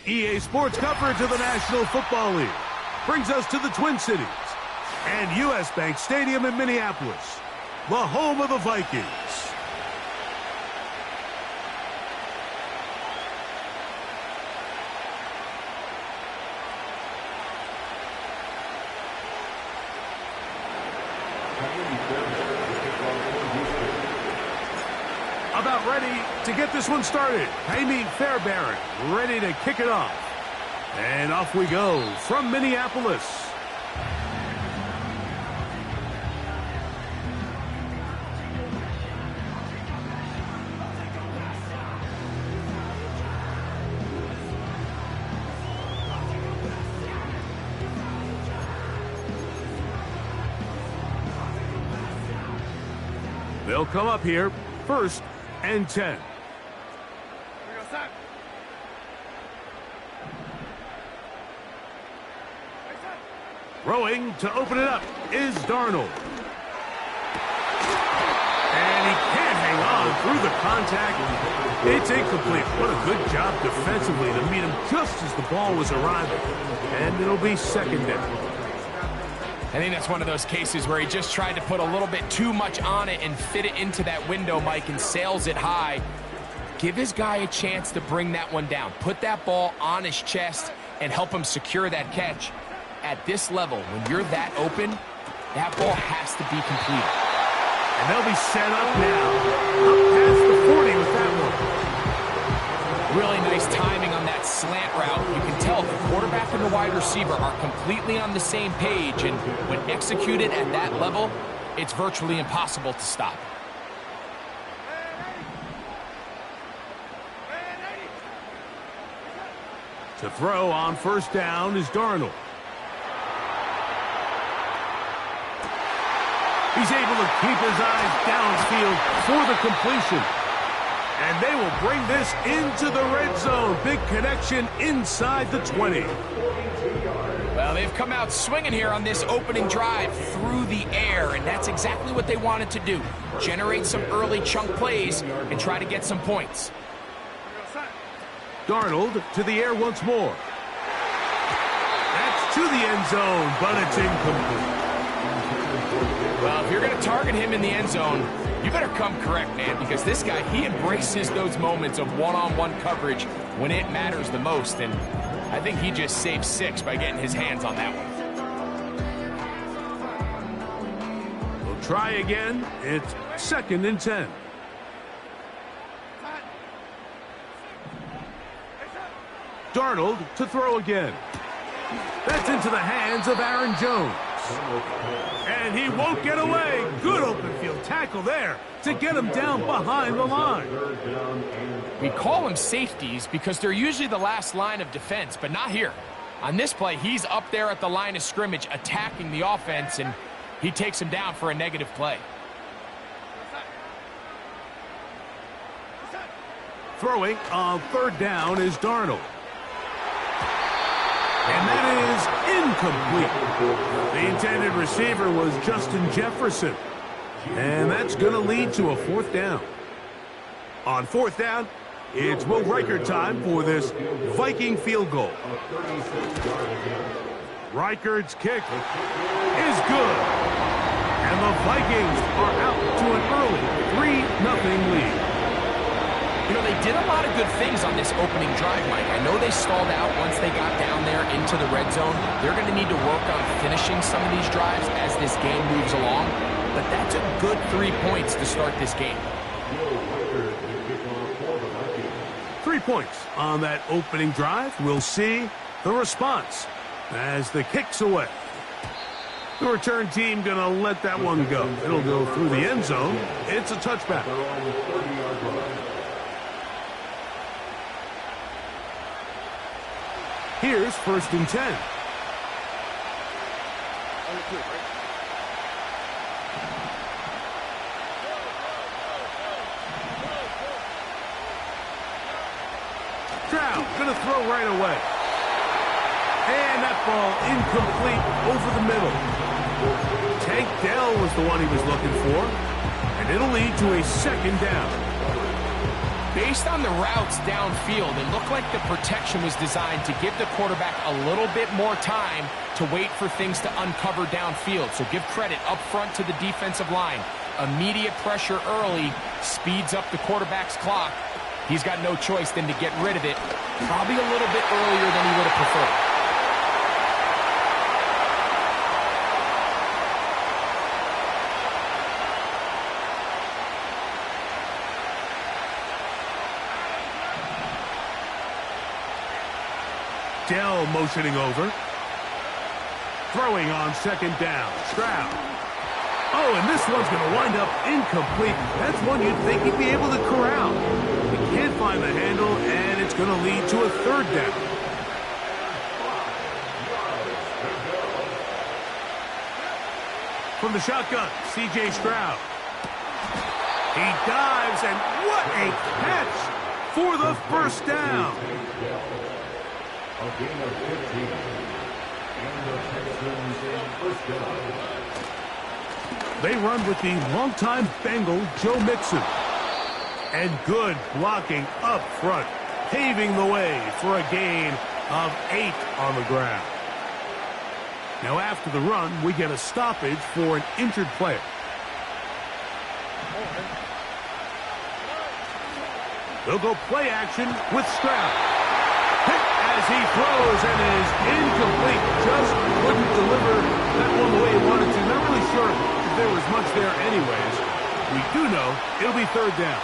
EA Sports coverage of the National Football League brings us to the Twin Cities and U.S. Bank Stadium in Minneapolis, the home of the Vikings. About ready to get this one started. Fairbairn ready to kick it off. And off we go from Minneapolis. They'll come up here, 1st and 10. Throwing to open it up is Darnold. And he can't hang on through the contact. It's incomplete. What a good job defensively to meet him just as the ball was arriving. And it'll be 2nd down. I think that's one of those cases where he just tried to put a little bit too much on it and fit it into that window, Mike, and sails it high. Give his guy a chance to bring that one down. Put that ball on his chest and help him secure that catch. At this level, when you're that open, that ball has to be completed. And they'll be set up now. Up past the 40 with that one. Really nice timing on that slant route. You can tell the quarterback and the wide receiver are completely on the same page, and when executed at that level, it's virtually impossible to stop. To throw on 1st down is Darnold. He's able to keep his eyes downfield for the completion. And they will bring this into the red zone. Big connection inside the 20. Well, they've come out swinging here on this opening drive through the air, and that's exactly what they wanted to do. Generate some early chunk plays and try to get some points. Darnold to the air once more. That's to the end zone, but it's incomplete. Well, if you're going to target him in the end zone, you better come correct, man, because this guy, he embraces those moments of one-on-one coverage when it matters the most, and I think he just saved 6 by getting his hands on that one. We'll try again. It's 2nd and 10. Darnold to throw again. That's into the hands of Aaron Jones. And he won't get away. Good open field tackle there to get him down behind the line. We call them safeties because they're usually the last line of defense, but not here. On this play, he's up there at the line of scrimmage attacking the offense, and he takes him down for a negative play. Throwing on 3rd down is Darnold. And that is incomplete. The intended receiver was Justin Jefferson. And that's going to lead to a 4th down. On 4th down, it's Will Reichert time for this Viking field goal. Reichert's kick is good. And the Vikings are out to an early 3-0 lead. You know, they did a lot of good things on this opening drive, Mike. I know they stalled out once they got down there into the red zone. They're going to need to work on finishing some of these drives as this game moves along. But that's a good 3 points to start this game. 3 points on that opening drive. We'll see the response as the kick's away. The return team going to let that one go. It'll go through the end zone. It's a touchback. Here's 1st and 10. Stroud going to throw right away. And that ball incomplete over the middle. Tank Dell was the one he was looking for. And it'll lead to a 2nd down. Based on the routes downfield, it looked like the protection was designed to give the quarterback a little bit more time to wait for things to uncover downfield. So give credit up front to the defensive line. Immediate pressure early speeds up the quarterback's clock. He's got no choice than to get rid of it, probably a little bit earlier than he would have preferred. Dell motioning over. Throwing on second down. Stroud. Oh, and this one's going to wind up incomplete. That's one you'd think he'd be able to corral. He can't find the handle, and it's going to lead to a third down. From the shotgun, C.J. Stroud. He dives, and what a catch for the first down. A gain of 15. And the Texans in first down. They run with the longtime Bengal Joe Mixon. And good blocking up front, paving the way for a gain of 8 on the ground. Now after the run, we get a stoppage for an injured player. They'll go play action with Stroud. Hit as he throws and is incomplete. Just couldn't deliver that one the way he wanted to. Not really sure if there was much there anyways. We do know it'll be third down.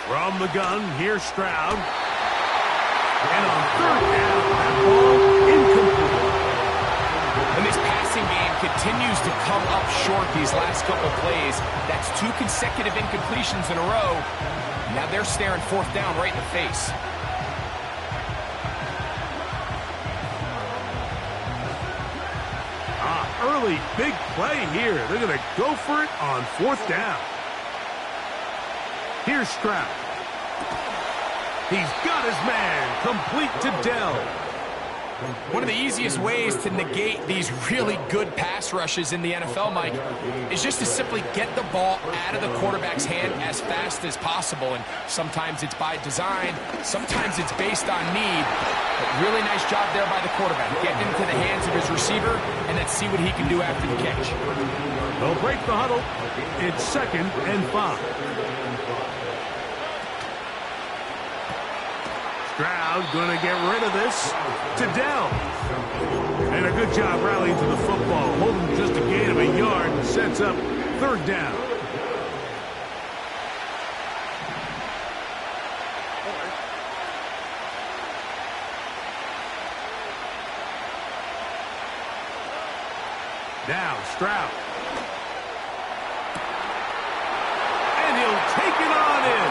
From the gun, here's Stroud. And on third down, that ball incomplete. And this passing game continues to come up short these last couple plays. That's 2 consecutive incompletions in a row. Now they're staring fourth down right in the face. Early big play here. They're going to go for it on fourth down. Here's Stroud. He's got his man complete to Dell. One of the easiest ways to negate these really good pass rushes in the NFL, Mike, is just to simply get the ball out of the quarterback's hand as fast as possible. And sometimes it's by design, sometimes it's based on need. But really nice job there by the quarterback, getting into the hands of his receiver, and let's see what he can do after the catch. They'll break the huddle. It's 2nd and 5. Stroud going to get rid of this to Dell. And a good job rallying to the football. Holding just a gain of a yard and sets up third down. Now Stroud. And he'll take it on in.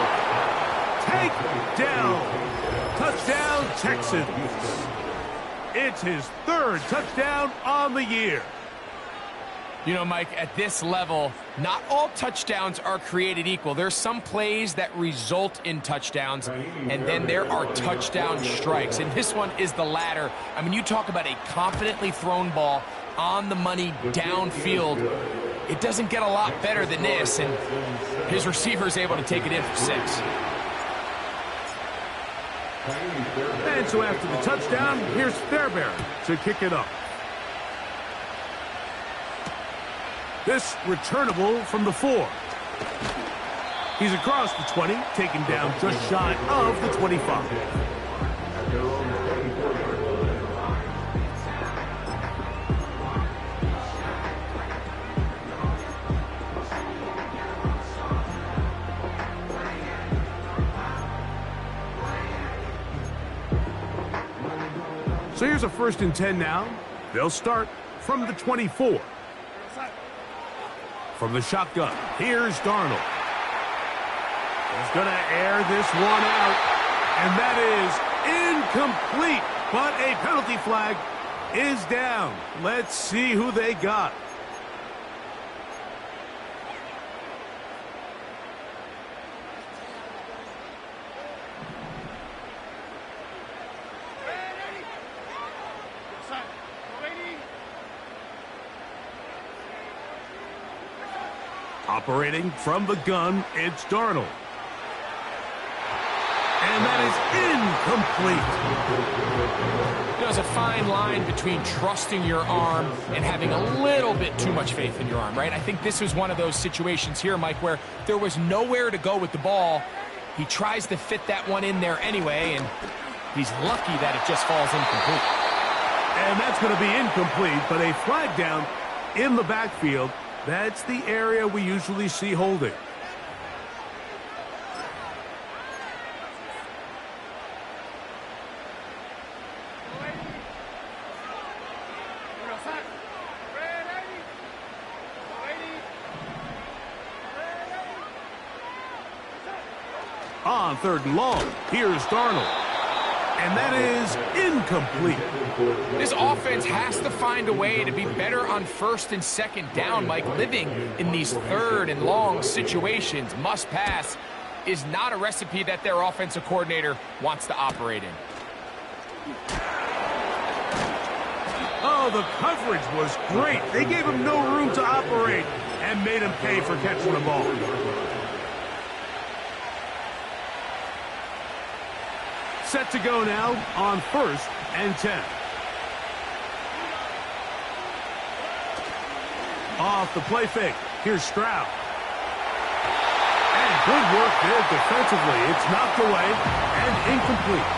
Take Dell. Touchdown, Texans. It's his 3rd touchdown on the year. You know, Mike, at this level, not all touchdowns are created equal. There's some plays that result in touchdowns, and then there are touchdown strikes. And this one is the latter. I mean, you talk about a confidently thrown ball on the money downfield. It doesn't get a lot better than this, and his receiver is able to take it in for 6. And so after the touchdown, here's Fairbairn to kick it up. This returnable from the 4. He's across the 20, taken down just shy of the 25. So here's a 1st and 10 now. They'll start from the 24. From the shotgun, here's Darnold. He's going to air this one out. And that is incomplete. But a penalty flag is down. Let's see who they got. Operating from the gun, it's Darnold. And that is incomplete. There's a fine line between trusting your arm and having a little bit too much faith in your arm, right? I think this was one of those situations here, Mike, where there was nowhere to go with the ball. He tries to fit that one in there anyway, and he's lucky that it just falls incomplete. And that's going to be incomplete, but a flag down in the backfield. That's the area we usually see holding. On 3rd and long, here's Darnold. And that is incomplete. This offense has to find a way to be better on 1st and 2nd down. Mike, living in these 3rd and long situations, must pass, is not a recipe that their offensive coordinator wants to operate in. Oh, the coverage was great. They gave him no room to operate and made him pay for catching the ball. Set to go now on 1st and 10. Off the play fake. Here's Stroud. And good work there defensively. It's knocked away and incomplete.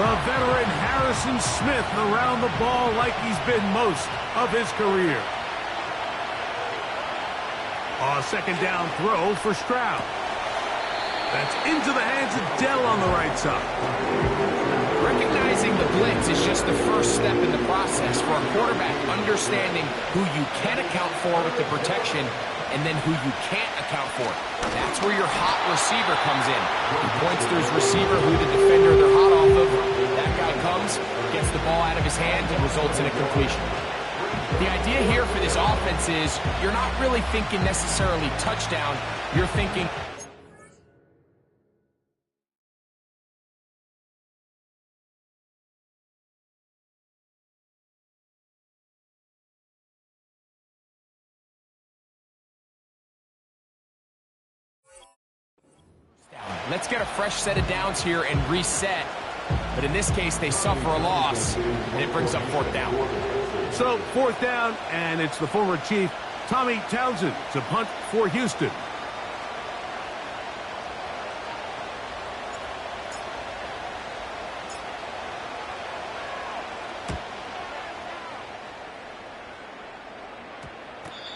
The veteran Harrison Smith around the ball like he's been most of his career. A 2nd down throw for Stroud. That's into the hands of Dell on the right side. Recognizing the blitz is just the first step in the process for a quarterback, understanding who you can account for with the protection and then who you can't account for. That's where your hot receiver comes in. He points to his receiver, who the defender they're hot off of. That guy comes, gets the ball out of his hand, and results in a completion. The idea here for this offense is you're not really thinking necessarily touchdown. You're thinking... Let's get a fresh set of downs here and reset. But in this case, they suffer a loss, and it brings up 4th down. So 4th down, and it's the former Chief, Tommy Townsend, to punt for Houston.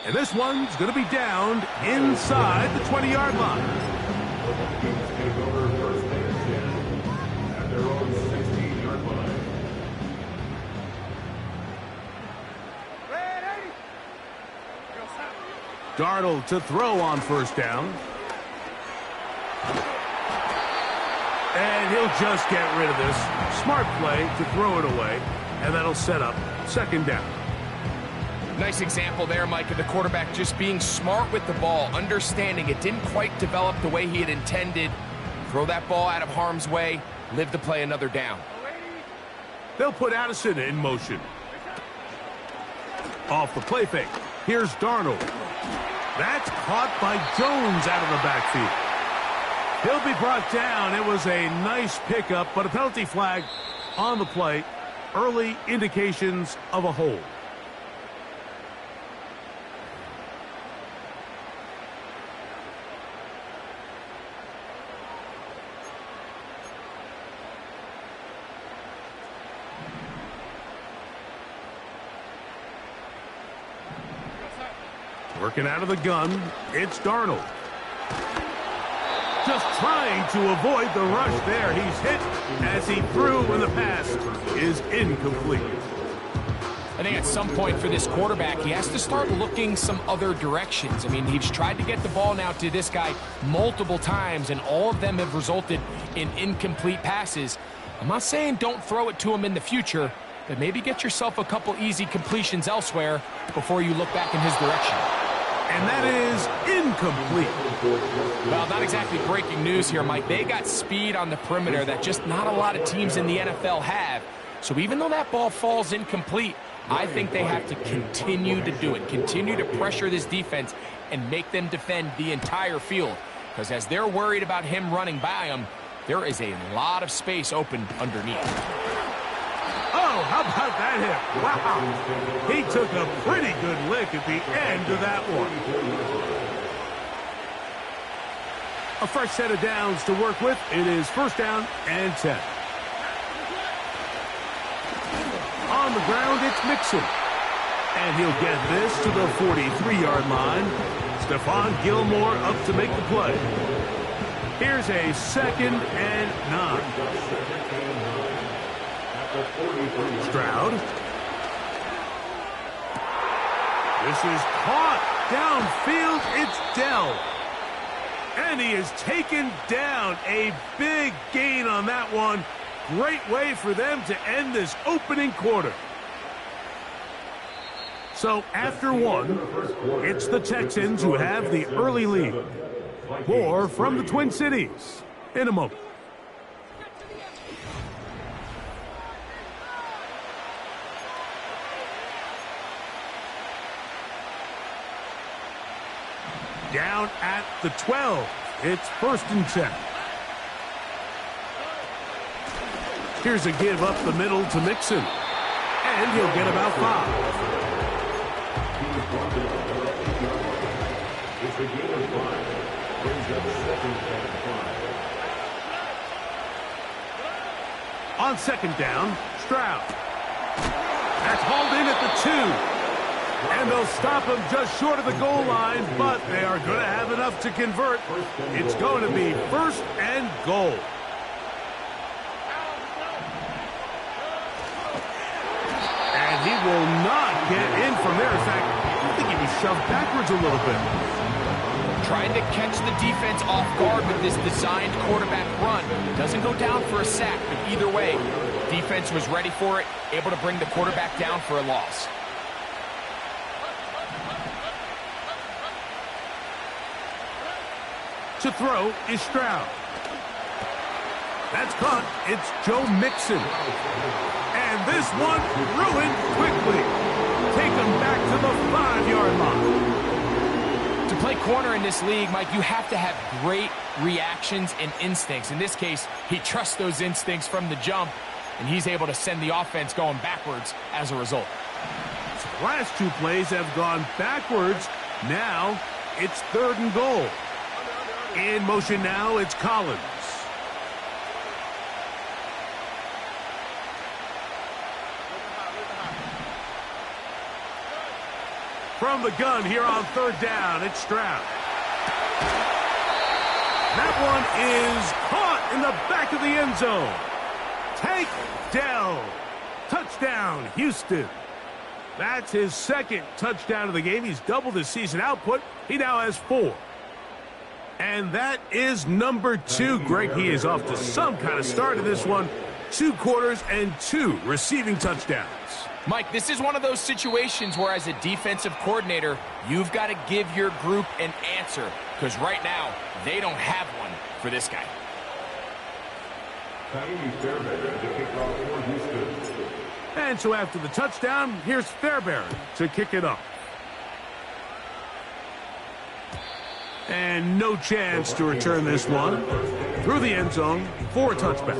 And this one's going to be downed inside the 20-yard line. At their own 16-yard line. Darnold to throw on 1st down. And he'll just get rid of this. Smart play to throw it away, and that'll set up 2nd down. Nice example there, Mike, of the quarterback just being smart with the ball, understanding it didn't quite develop the way he had intended. Throw that ball out of harm's way, live to play another down. They'll put Addison in motion. Off the play fake. Here's Darnold. That's caught by Jones out of the backfield. He'll be brought down. It was a nice pickup, but a penalty flag on the play. Early indications of a hold. Working out of the gun, it's Darnold. Just trying to avoid the rush there. He's hit as he threw, and the pass is incomplete. I think at some point for this quarterback, he has to start looking some other directions. I mean, he's tried to get the ball now to this guy multiple times, and all of them have resulted in incomplete passes. I'm not saying don't throw it to him in the future, but maybe get yourself a couple easy completions elsewhere before you look back in his direction. And that is incomplete. Well, not exactly breaking news here, Mike. They got speed on the perimeter that just not a lot of teams in the NFL have. So even though that ball falls incomplete, I think they have to continue to do it, continue to pressure this defense and make them defend the entire field. Because as they're worried about him running by them, there is a lot of space open underneath. Oh, how about that hit? Wow. He took a pretty good lick at the end of that one. A fresh set of downs to work with. It is 1st down and 10. On the ground, it's Mixon. And he'll get this to the 43-yard line. Stephon Gilmore up to make the play. Here's a 2nd and 9. Stroud. This is caught. Downfield, it's Dell. And he is taken down. A big gain on that one. Great way for them to end this opening quarter. So after one, it's the Texans who have the early lead. More from the Twin Cities in a moment. Down at the 12. It's 1st and 10. Here's a give up the middle to Mixon. And he'll get about 5. It's a gain of 5. Brings up 2nd and 5. On 2nd down, Stroud. That's hauled in at the 2. And they'll stop him just short of the goal line, but they are going to have enough to convert. It's going to be 1st and goal. And he will not get in from there. In fact, I think he was shoved backwards a little bit. Trying to catch the defense off guard with this designed quarterback run. Doesn't go down for a sack, but either way, defense was ready for it, able to bring the quarterback down for a loss. To throw is Stroud. That's caught. It's Joe Mixon. And this one ruined quickly. Take him back to the 5-yard line. To play corner in this league, Mike, you have to have great reactions and instincts. In this case, he trusts those instincts from the jump, and he's able to send the offense going backwards as a result. The last 2 plays have gone backwards. Now it's 3rd and goal. In motion now, it's Collins. From the gun here on 3rd down, it's Stroud. That one is caught in the back of the end zone. Tank Dell. Touchdown, Houston. That's his 2nd touchdown of the game. He's doubled his season output. He now has 4. And that is number 2. Greg, he is off to some kind of start in this one. 2 quarters and 2 receiving touchdowns. Mike, this is one of those situations where as a defensive coordinator, you've got to give your group an answer. Because right now, they don't have one for this guy. And so after the touchdown, here's Fairbairn to kick it off. And no chance to return this one. Through the end zone for a touchback.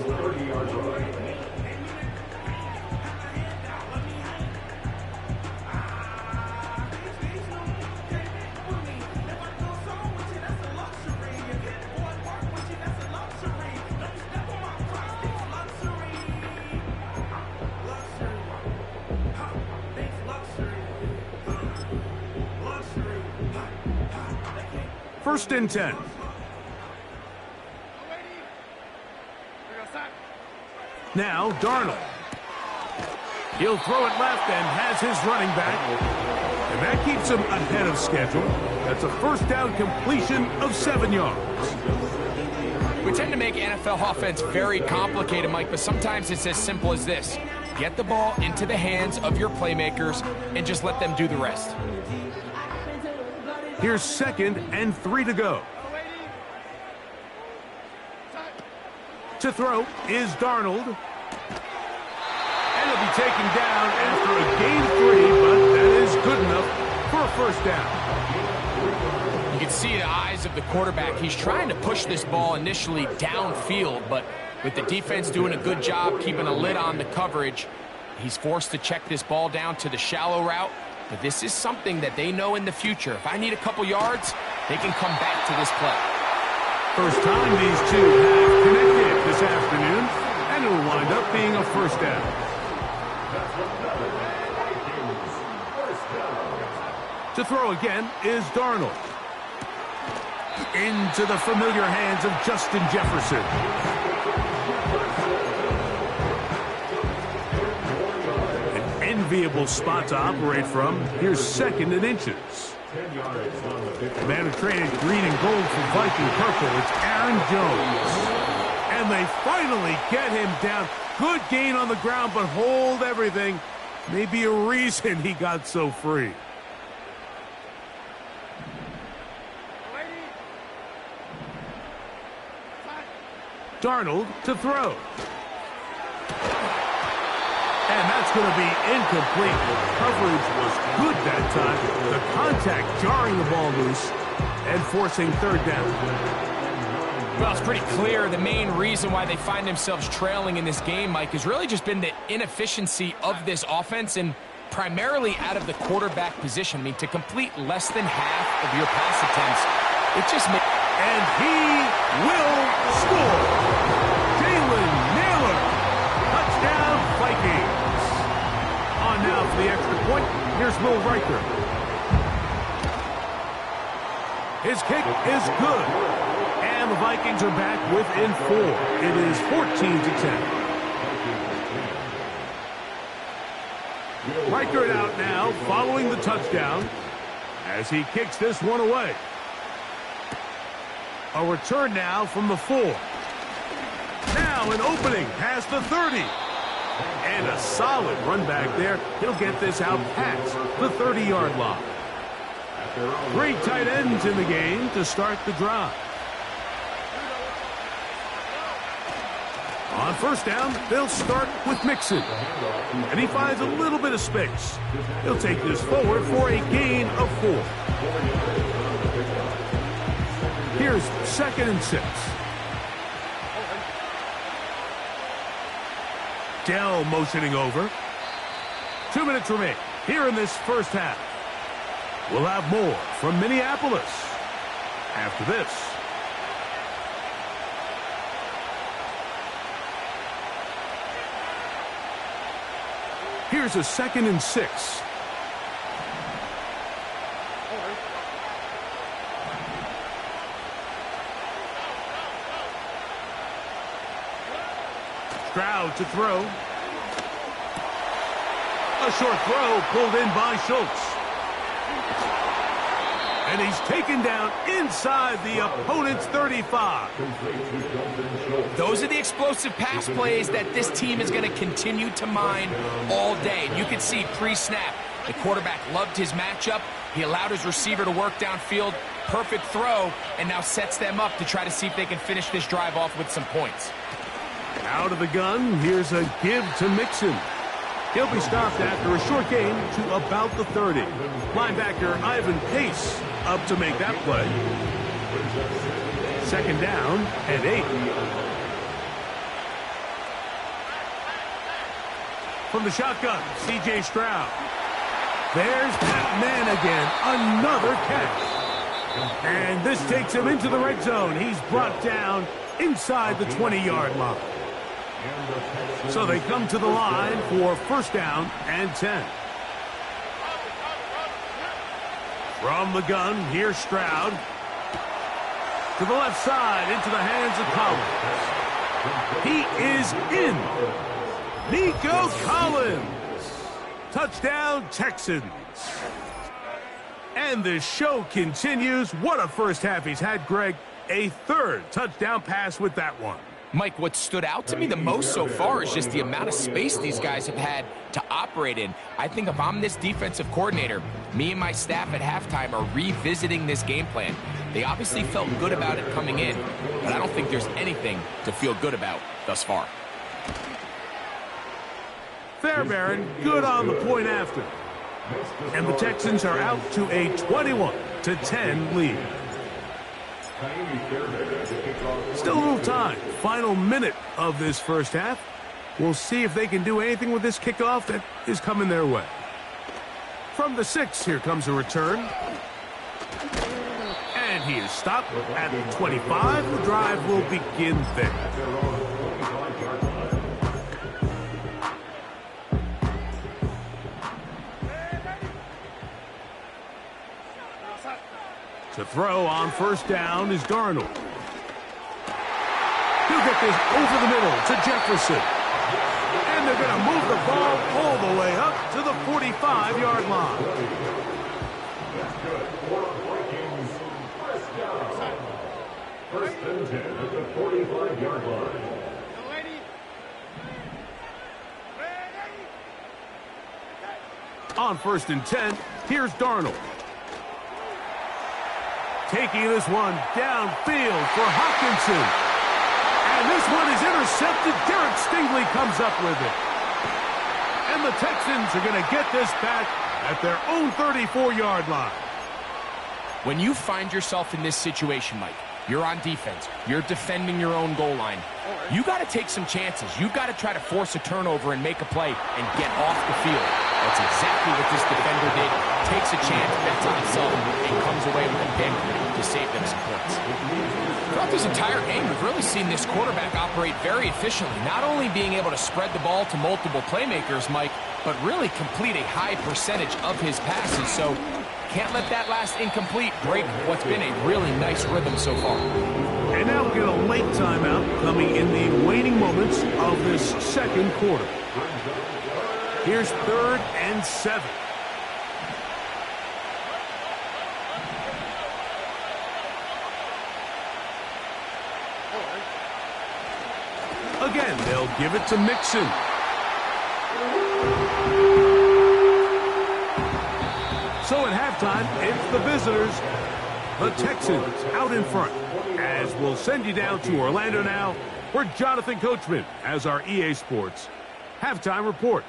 First and 10. Now Darnold. He'll throw it left and has his running back. And that keeps him ahead of schedule. That's a 1st down completion of 7 yards. We tend to make NFL offense very complicated, Mike, but sometimes it's as simple as this. Get the ball into the hands of your playmakers and just let them do the rest. Here's 2nd and 3 to go. To throw is Darnold. And he'll be taken down after a gain 3, but that is good enough for a first down. You can see the eyes of the quarterback. He's trying to push this ball initially downfield, but with the defense doing a good job keeping a lid on the coverage, he's forced to check this ball down to the shallow route. But this is something that they know in the future. If I need a couple yards, they can come back to this play. First time these two have connected this afternoon, and it will wind up being a first down. To throw again is Darnold. Into the familiar hands of Justin Jefferson. An enviable spot to operate from. Here's second and inches. The man who traded green and gold for Viking purple, it's Aaron Jones. And they finally get him down. Good gain on the ground, but hold everything. Maybe a reason he got so free. Darnold to throw. And that's going to be incomplete. The coverage was good that time. The contact jarring the ball loose and forcing third down. Well, it's pretty clear the main reason why they find themselves trailing in this game, Mike, has really just been the inefficiency of this offense and primarily out of the quarterback position. I mean, to complete less than half of your pass attempts, it just makes... And he will score. Jalen Naylor. Touchdown, Vikings. On now for the extra point. Here's Will Riker. His kick is good. And the Vikings are back within 4. It is 14-10. Riker it out now, following the touchdown, as he kicks this one away. A return now from the 4. Now an opening past the 30. And a solid run back there. He'll get this out past the 30-yard line. 3 tight ends in the game to start the drive. On first down, they'll start with Mixon. And he finds a little bit of space. He'll take this forward for a gain of 4. Here's second and 6. Dell motioning over. 2 minutes remain here in this first half. We'll have more from Minneapolis after this. Here's a second and 6. Stroud to throw. A short throw pulled in by Schultz. And he's taken down inside the opponent's 35. Those are the explosive pass plays that this team is going to continue to mine all day. You can see pre-snap, the quarterback loved his matchup. He allowed his receiver to work downfield. Perfect throw, and now sets them up to try to see if they can finish this drive off with some points. Out of the gun, here's a give to Mixon. He'll be stopped after a short gain to about the 30. Linebacker Ivan Pace up to make that play. Second down and 8. From the shotgun, C.J. Stroud. There's that man again. Another catch. And this takes him into the red zone. He's brought down inside the 20-yard line. So they come to the line for first down and 10. From the gun, here's Stroud. To the left side, into the hands of Collins. He is in. Nico Collins. Touchdown, Texans. And the show continues. What a first half he's had, Greg. A third touchdown pass with that one. Mike, what stood out to me the most so far is just the amount of space these guys have had to operate in. I think if I'm this defensive coordinator, me and my staff at halftime are revisiting this game plan. They obviously felt good about it coming in, but I don't think there's anything to feel good about thus far. Fair, Baron. Good on the point after. And the Texans are out to a 21-10 lead. Still a little time. Final minute of this first half. We'll see if they can do anything with this kickoff that is coming their way. From the 6, here comes a return. And he is stopped at the 25. The drive will begin there. To throw on first down is Darnold. He'll get this over the middle to Jefferson. And they're going to move the ball all the way up to the 45-yard line. First and 10 at the 45-yard line. On first and 10, here's Darnold. Taking this one downfield for Hawkinson. And this one is intercepted. Derek Stingley comes up with it. And the Texans are going to get this back at their own 34-yard line. When you find yourself in this situation, Mike, you're on defense, you're defending your own goal line, you got to take some chances. You've got to try to force a turnover and make a play and get off the field. That's exactly what this defender did. Takes a chance, bets on himself, and comes away with a pick to save them some points. Throughout this entire game, we've really seen this quarterback operate very efficiently, not only being able to spread the ball to multiple playmakers, Mike, but really complete a high percentage of his passes. So can't let that last incomplete break what's been a really nice rhythm so far. And now we'll get a late timeout coming in the waning moments of this second quarter. Here's 3rd and 7. Again, they'll give it to Mixon. So at halftime, it's the visitors, the Texans, out in front. As we'll send you down to Orlando now, where Jonathan Coachman has our EA Sports halftime report.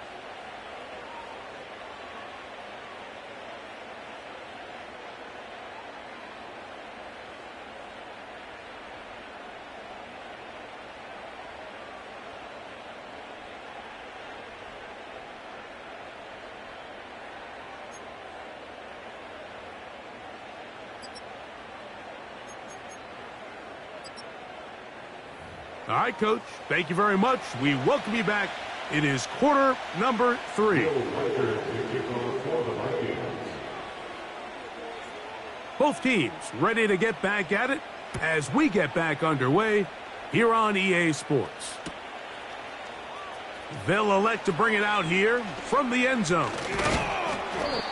All right, Coach. Thank you very much. We welcome you back. It is quarter number 3. Both teams ready to get back at it as we get back underway here on EA Sports. They'll elect to bring it out here from the end zone.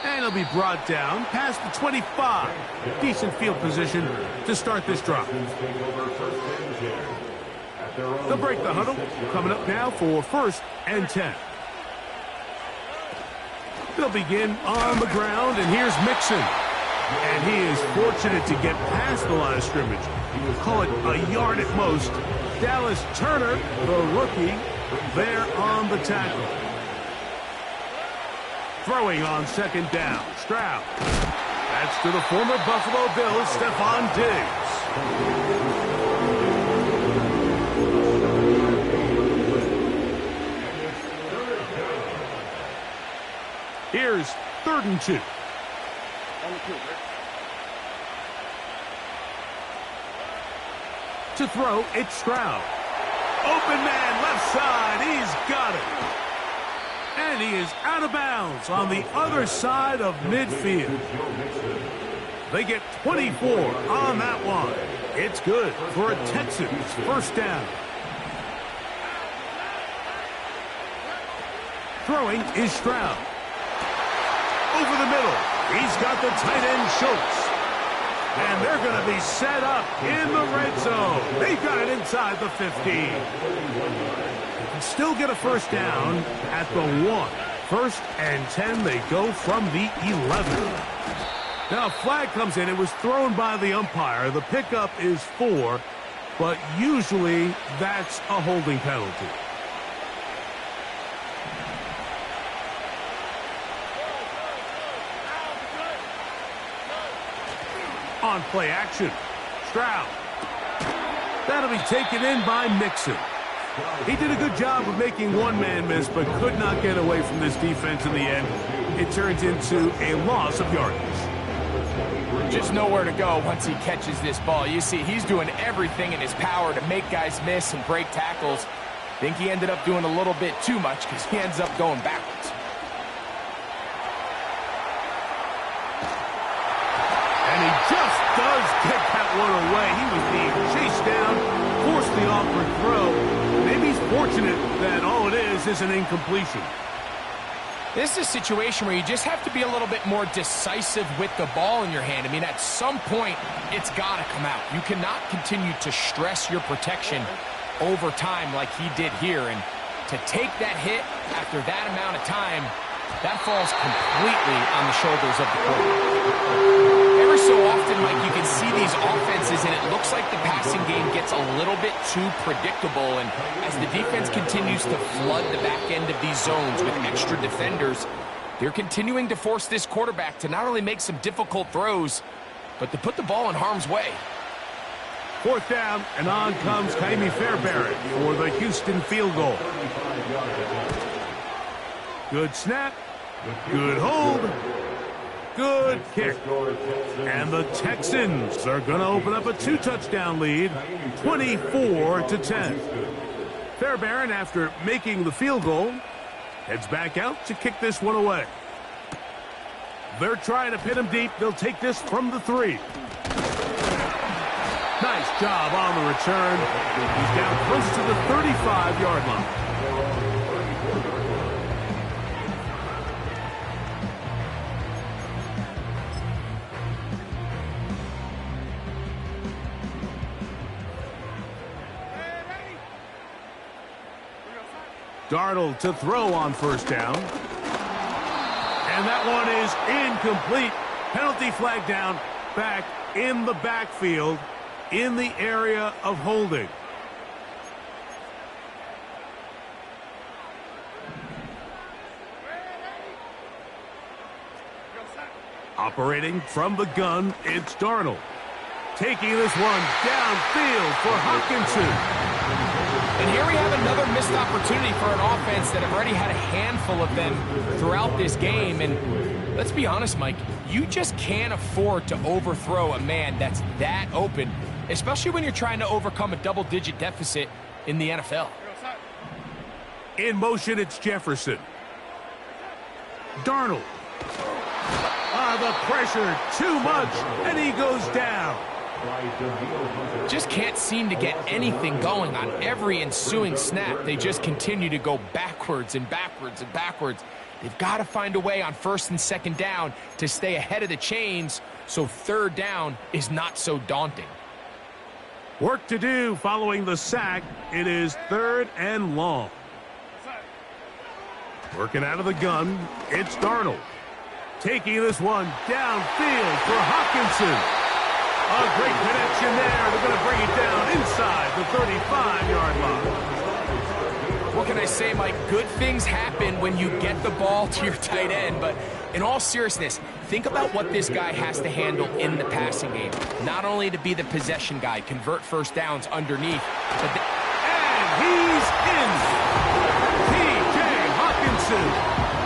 And it'll be brought down past the 25. Decent field position to start this drive. They'll break the huddle. Coming up now for 1st and 10. They'll begin on the ground, and here's Mixon. And he is fortunate to get past the line of scrimmage. Call it a yard at most. Dallas Turner, the rookie, there on the tackle. Throwing on 2nd down. Stroud. That's to the former Buffalo Bills, Stephon Diggs. Here's 3rd and 2. To throw, it's Stroud. Open man, left side. He's got it. And he is out of bounds on the other side of midfield. They get 24 on that one. It's good for a Texans 1st down. Throwing is Stroud. Over the middle. He's got the tight end Schultz. And they're going to be set up in the red zone. They've got it inside the 15. They can still get a 1st down at the 1. 1st and 10. They go from the 11. Now a flag comes in. It was thrown by the umpire. The pickup is 4, but usually that's a holding penalty. on play action. Stroud. That'll be taken in by Mixon. He did a good job of making one man miss, but could not get away from this defense in the end. It turns into a loss of yardage. Just nowhere to go once he catches this ball. You see, he's doing everything in his power to make guys miss and break tackles. Think he ended up doing a little bit too much because he ends up going backwards. And he just does get that one away. He was being chased down, forced the awkward throw. Maybe he's fortunate that all it is an incompletion. This is a situation where you just have to be a little bit more decisive with the ball in your hand. I mean, at some point, it's got to come out. You cannot continue to stress your protection over time like he did here. And to take that hit after that amount of time, that falls completely on the shoulders of the quarterback. Every so often, Mike, you can see these offenses, and it looks like the passing game gets a little bit too predictable. And as the defense continues to flood the back end of these zones with extra defenders, they're continuing to force this quarterback to not only make some difficult throws, but to put the ball in harm's way. Fourth down, and on comes Ka'imi Fairbairn for the Houston field goal. Good snap, good hold, good kick. And the Texans are going to open up a 2-touchdown lead, 24-10. Fairbairn, after making the field goal, heads back out to kick this one away. They're trying to pin him deep. They'll take this from the 3. Nice job on the return. He's down close to the 35-yard line. Darnold to throw on first down. And that one is incomplete. Penalty flag down, back in the backfield, in the area of holding. Operating from the gun, it's Darnold. Taking this one downfield for Hawkinson. And here we have another missed opportunity for an offense that have already had a handful of them throughout this game. And let's be honest, Mike, you just can't afford to overthrow a man that's that open, especially when you're trying to overcome a double-digit deficit in the NFL. In motion, it's Jefferson. Darnold. The pressure, too much, and he goes down. Just can't seem to get anything going on every ensuing snap. They just continue to go backwards and backwards and backwards. They've got to find a way on first and second down to stay ahead of the chains so third down is not so daunting. Work to do following the sack. It is 3rd and long. Working out of the gun, it's Darnold. Taking this one downfield for Hawkinson. A great connection there. They're going to bring it down inside the 35-yard line. What can I say, Mike? Good things happen when you get the ball to your tight end, but in all seriousness, think about what this guy has to handle in the passing game. Not only to be the possession guy, convert first downs underneath, but and he's in. T.J. Hawkinson.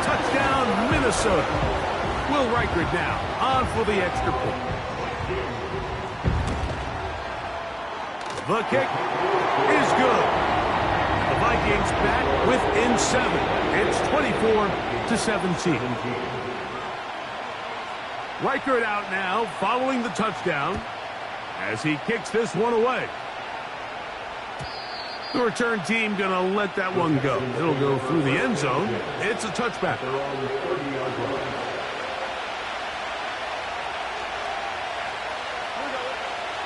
Touchdown, Minnesota. Will Reichert now on for the extra point. The kick is good. The Vikings back within 7. It's 24-17. Reichert out now following the touchdown as he kicks this one away. The return team going to let that one go. It'll go through the end zone. It's a touchback.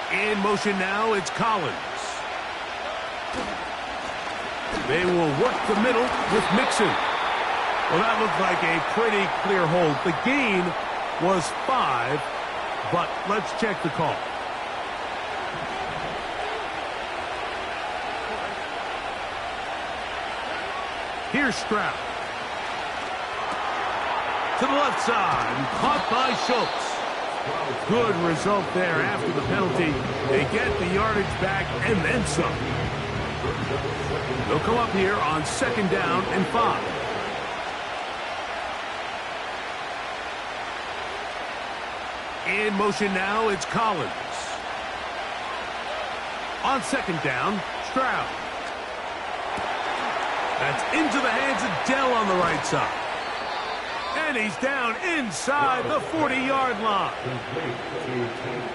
In motion now, it's Collins. They will work the middle with Mixon. Well, that looked like a pretty clear hold. The gain was 5, but let's check the call. Here's Stroud. To the left side, caught by Schultz. Good result there after the penalty. They get the yardage back and then some. They'll come up here on 2nd down and 5. In motion now, it's Collins. On 2nd down, Stroud. That's into the hands of Dell on the right side. And he's down inside the 40-yard line.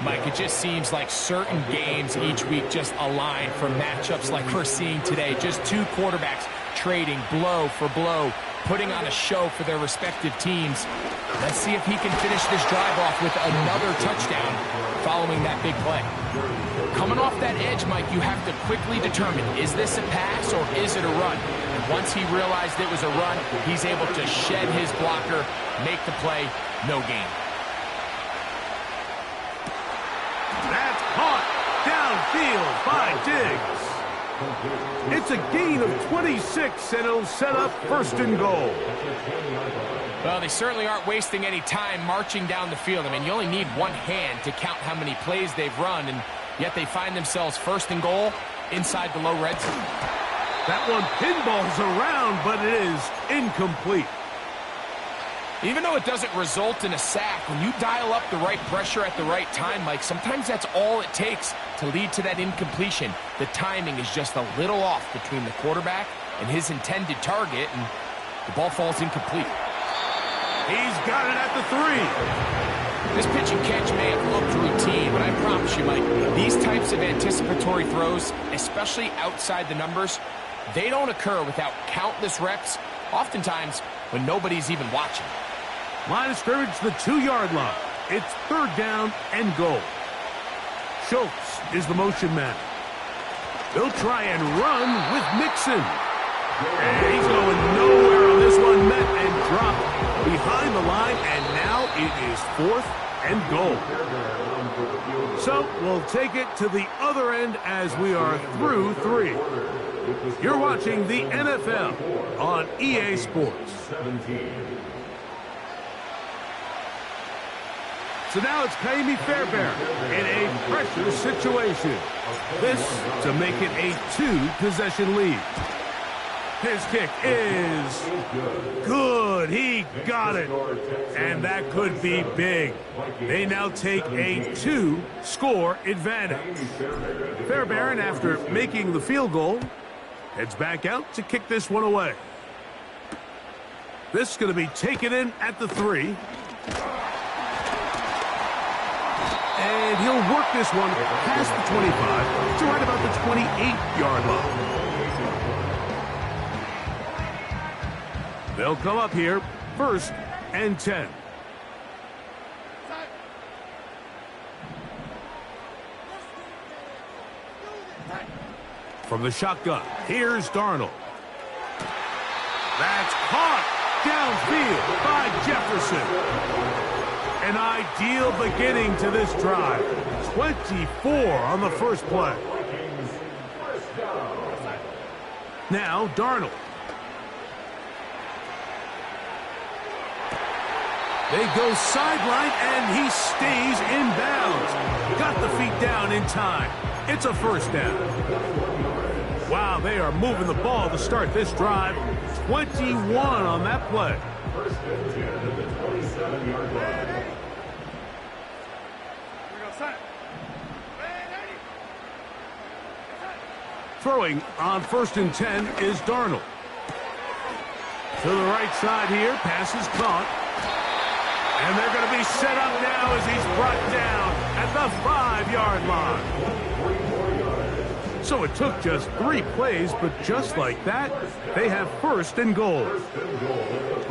Mike, it just seems like certain games each week just align for matchups like we're seeing today. Just two quarterbacks trading blow for blow, putting on a show for their respective teams. Let's see if he can finish this drive off with another touchdown following that big play. Coming off that edge, Mike, you have to quickly determine, is this a pass or is it a run? And once he realized it was a run, he's able to shed his blocker, make the play, no gain. That's caught downfield by Diggs. It's a gain of 26, and it'll set up 1st and goal. Well, they certainly aren't wasting any time marching down the field. I mean, you only need one hand to count how many plays they've run, and yet they find themselves 1st and goal inside the low red zone. That one pinballs around, but it is incomplete. Even though it doesn't result in a sack, when you dial up the right pressure at the right time, Mike, sometimes that's all it takes to lead to that incompletion. The timing is just a little off between the quarterback and his intended target, and the ball falls incomplete. He's got it at the 3. This pitch and catch may have looked routine, but I promise you, Mike, these types of anticipatory throws, especially outside the numbers, they don't occur without countless reps, oftentimes when nobody's even watching. Line of scrimmage, the 2-yard line. It's 3rd down and goal. Schultz is the motion man. They'll try and run with Mixon. And he's going nowhere on this one, met and dropped behind the line, and now it is 4th and goal. So we'll take it to the other end as we are through 3. You're watching the NFL on EA Sports. So now it's Kaimi Fairbairn in a pressure situation. This to make it a 2-possession lead. His kick is good. He got it. And that could be big. They now take a 2-score advantage. Fairbairn, after making the field goal, heads back out to kick this one away. This is going to be taken in at the 3. And he'll work this one past the 25 to right about the 28-yard line. They'll come up here, 1st and 10. From the shotgun, here's Darnold. That's caught downfield by Jefferson. An ideal beginning to this drive. 24 on the first play. Now Darnold. They go sideline, and he stays in bounds. Got the feet down in time. It's a 1st down. Wow, they are moving the ball to start this drive. 21 on that play. Throwing on 1st and 10 is Darnold. To the right side here, pass is caught. And they're going to be set up now as he's brought down at the 5-yard line. So it took just 3 plays, but just like that, they have 1st and goal.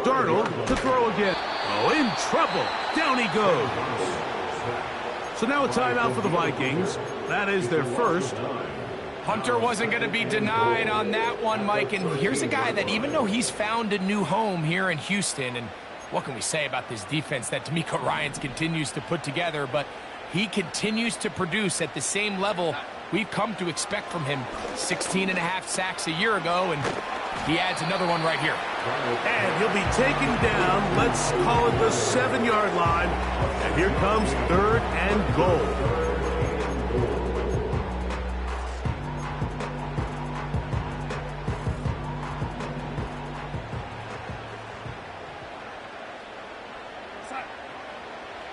Darnold to throw again. Oh, in trouble. Down he goes. So now a timeout for the Vikings. That is their 1st. Hunter wasn't going to be denied on that one, Mike. And here's a guy that even though he's found a new home here in Houston, and what can we say about this defense that D'Amico Ryans continues to put together, but he continues to produce at the same level we've come to expect from him. 16.5 sacks a year ago, and He adds another one right here. And he'll be taken down, let's call it the 7-yard line. And here comes 3rd and goal.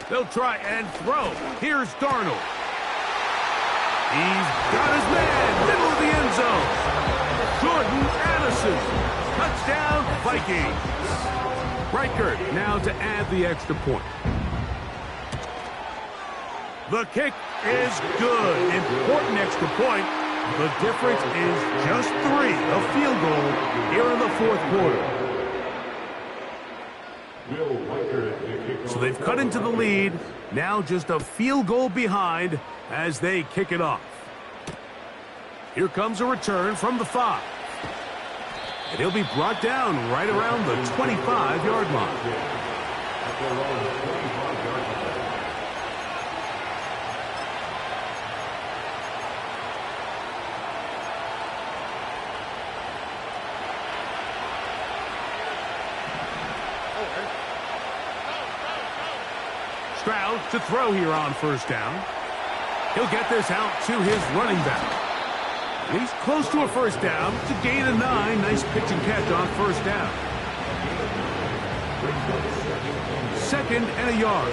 They'll try and throw. Here's Darnold. He's got his man, middle of the end zone. Jordan Addison. Touchdown, Vikings. Reichert now to add the extra point. The kick is good. Important extra point. The difference is just 3. A field goal here in the 4th quarter. So they've cut into the lead. Now just a field goal behind as they kick it off. Here comes a return from the 5. And he'll be brought down right around the 25-yard line. Stroud to throw here on 1st down. He'll get this out to his running back. He's close to a 1st down to gain a 9. Nice pitch and catch on 1st down. 2nd and a yard.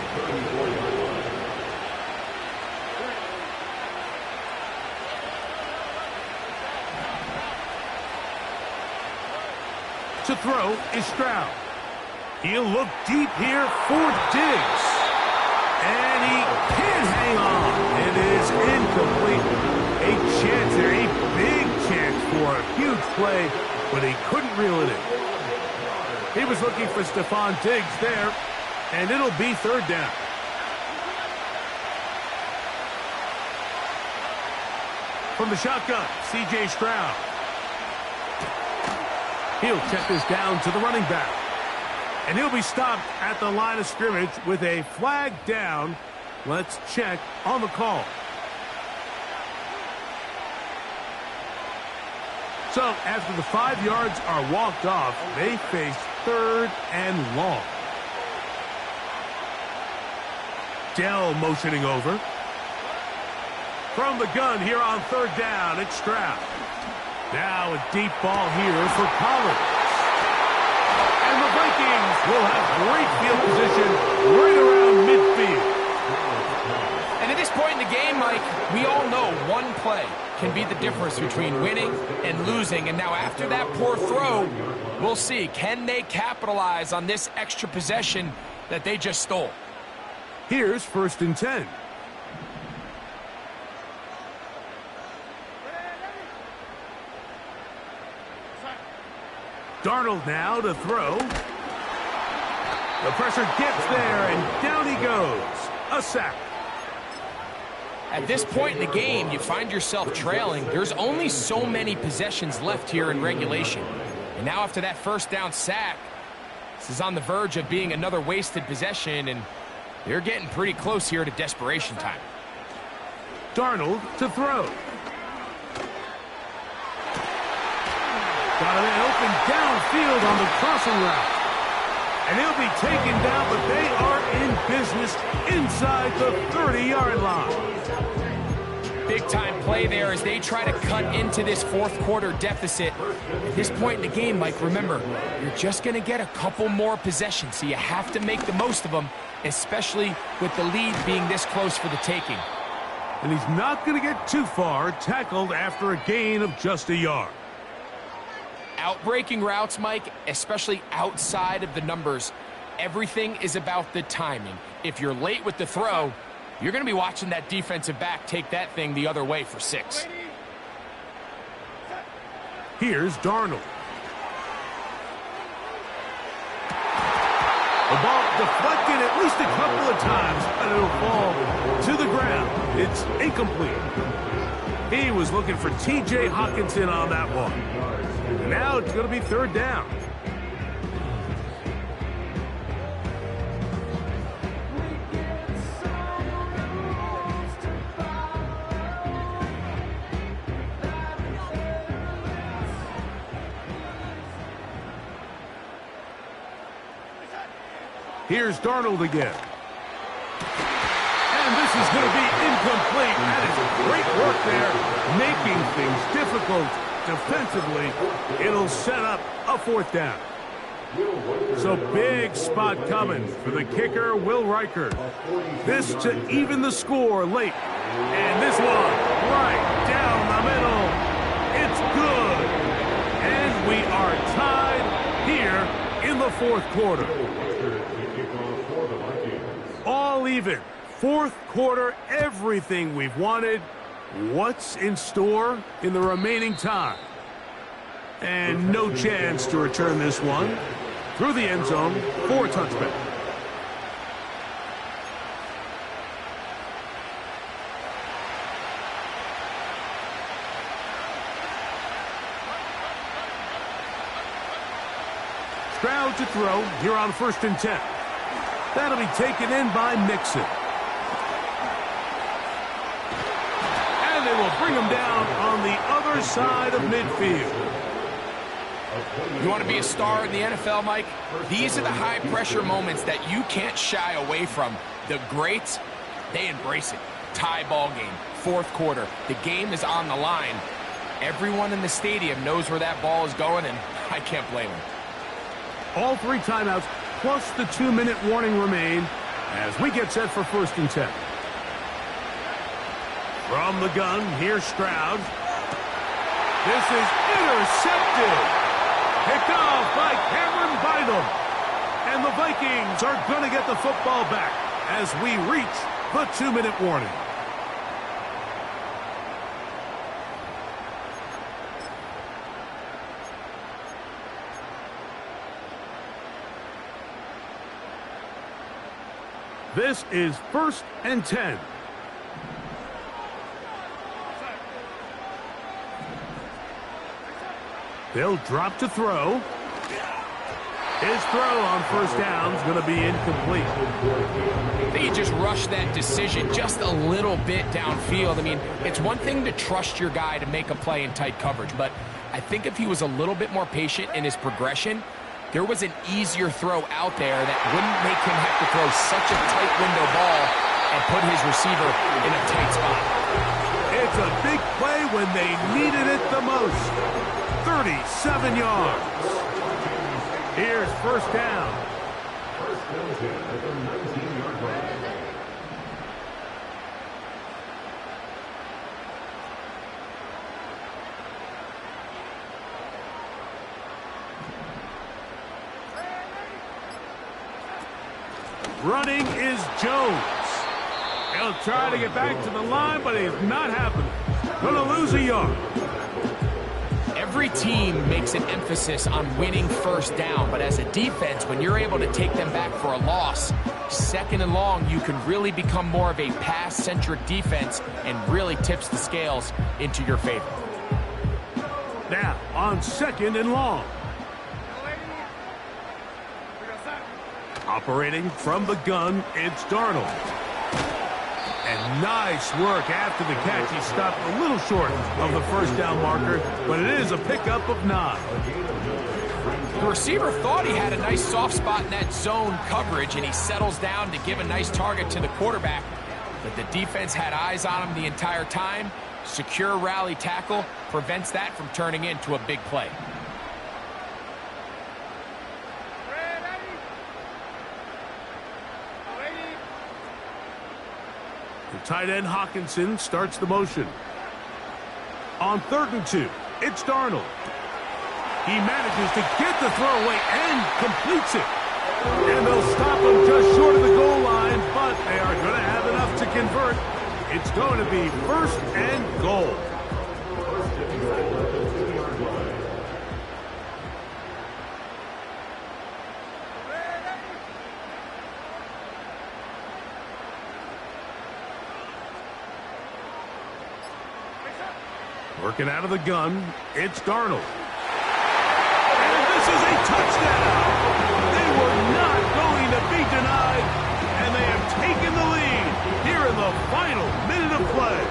To throw is Stroud. He'll look deep here for Diggs. And he can hang on. It is incomplete. A chance there, a big chance for a huge play, but he couldn't reel it in. He was looking for Stephon Diggs there, and it'll be 3rd down. From the shotgun, C.J. Stroud. He'll check this down to the running back. And he'll be stopped at the line of scrimmage with a flag down. Let's check on the call. So after the 5 yards are walked off, they face 3rd and long. Dell motioning over. From the gun here on 3rd down, it's Stroud. Now a deep ball here for Collins. And the Vikings will have great field position right around midfield. And at this point in the game, Mike, we all know one play can be the difference between winning and losing. And now after that poor throw, we'll see. Can they capitalize on this extra possession that they just stole? Here's 1st and 10. Darnold now to throw. The pressure gets there, and down he goes. A sack. At this point in the game, you find yourself trailing. There's only so many possessions left here in regulation. And now after that 1st down sack, this is on the verge of being another wasted possession, and they're getting pretty close here to desperation time. Darnold to throw. Got an open downfield on the crossing route. And he'll be taken down, but they are in business inside the 30-yard line. Big-time play there as they try to cut into this 4th quarter deficit. At this point in the game, Mike, remember, you're just going to get a couple more possessions, so you have to make the most of them, especially with the lead being this close for the taking. And he's not going to get too far, tackled after a gain of just a yard. Outbreaking routes, Mike, especially outside of the numbers, everything is about the timing. If you're late with the throw, you're going to be watching that defensive back take that thing the other way for 6. Here's Darnold. The ball deflected at least a couple of times, and it'll fall to the ground. It's incomplete. He was looking for T.J. Hockenson on that one. Now it's going to be 3rd down. Here's Darnold again. And this is going to be incomplete. That is great work there, making things difficult defensively. It'll set up a 4th down. So big spot coming for the kicker, Will Riker. This to even the score late. And this one right down the middle. It's good. And we are tied here in the 4th quarter. All even. 4th quarter, everything we've wanted. What's in store in the remaining time? And no chance to return this one through the end zone for a touchback. Stroud to throw here on 1st and 10. That'll be taken in by Mixon. And they will bring him down on the other side of midfield. You want to be a star in the NFL, Mike? These are the high-pressure moments that you can't shy away from. The greats, they embrace it. Tie ball game, 4th quarter. The game is on the line. Everyone in the stadium knows where that ball is going, and I can't blame them. All 3 timeouts plus the 2-minute warning remain as we get set for 1st and 10. From the gun, here's Stroud. This is intercepted. Picked off by Cameron Bynum. And the Vikings are going to get the football back as we reach the 2-minute warning. This is 1st and 10. They'll drop to throw. His throw on 1st down is going to be incomplete. I think he just rushed that decision just a little bit downfield. I mean, it's one thing to trust your guy to make a play in tight coverage, but I think if he was a little bit more patient in his progression, there was an easier throw out there that wouldn't make him have to throw such a tight window ball and put his receiver in a tight spot. It's a big play when they needed it the most. 37 yards. Here's 1st down. At the 19-yard line. Running is Jones. He'll try to get back to the line, but he's not happening. Gonna lose a yard. Every team makes an emphasis on winning 1st down, but as a defense, when you're able to take them back for a loss, 2nd and long, you can really become more of a pass-centric defense and really tips the scales into your favor. Now, on 2nd and long. Operating from the gun, it's Darnold. And nice work after the catch. He stopped a little short of the 1st down marker, but it is a pickup of 9. The receiver thought he had a nice soft spot in that zone coverage, and he settles down to give a nice target to the quarterback. But the defense had eyes on him the entire time. Secure rally tackle prevents that from turning into a big play. The tight end Hawkinson starts the motion. On 3rd and 2, it's Darnold. He manages to get the throw away and completes it. And they'll stop him just short of the goal line, but they are going to have enough to convert. It's going to be 1st and goal. Working out of the gun, it's Darnold. And this is a touchdown! They were not going to be denied, and they have taken the lead here in the final minute of play.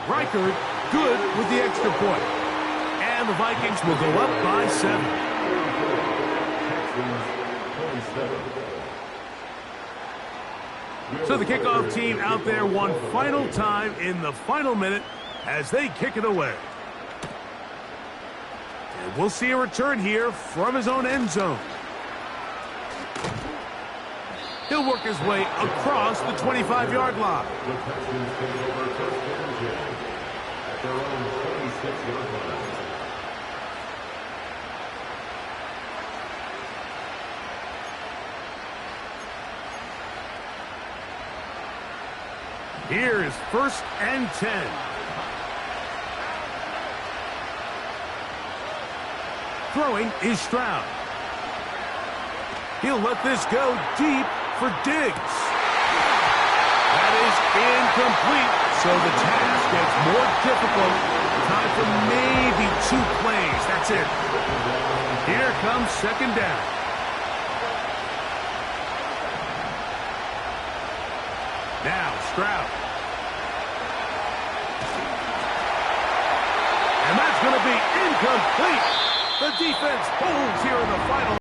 Riker good with the extra point. And the Vikings will go up by 7. 27. So the kickoff team out there one final time in the final minute as they kick it away. And we'll see a return here from his own end zone. He'll work his way across the 25-yard line. The Texans take over first and 10 at their own 26-yard line. Here is first and 10. Throwing is Stroud. He'll let this go deep for Diggs. That is incomplete, so the task gets more difficult. Time for maybe 2 plays. That's it. Here comes second down. Now Stroud. And that's going to be incomplete. The defense holds here in the final.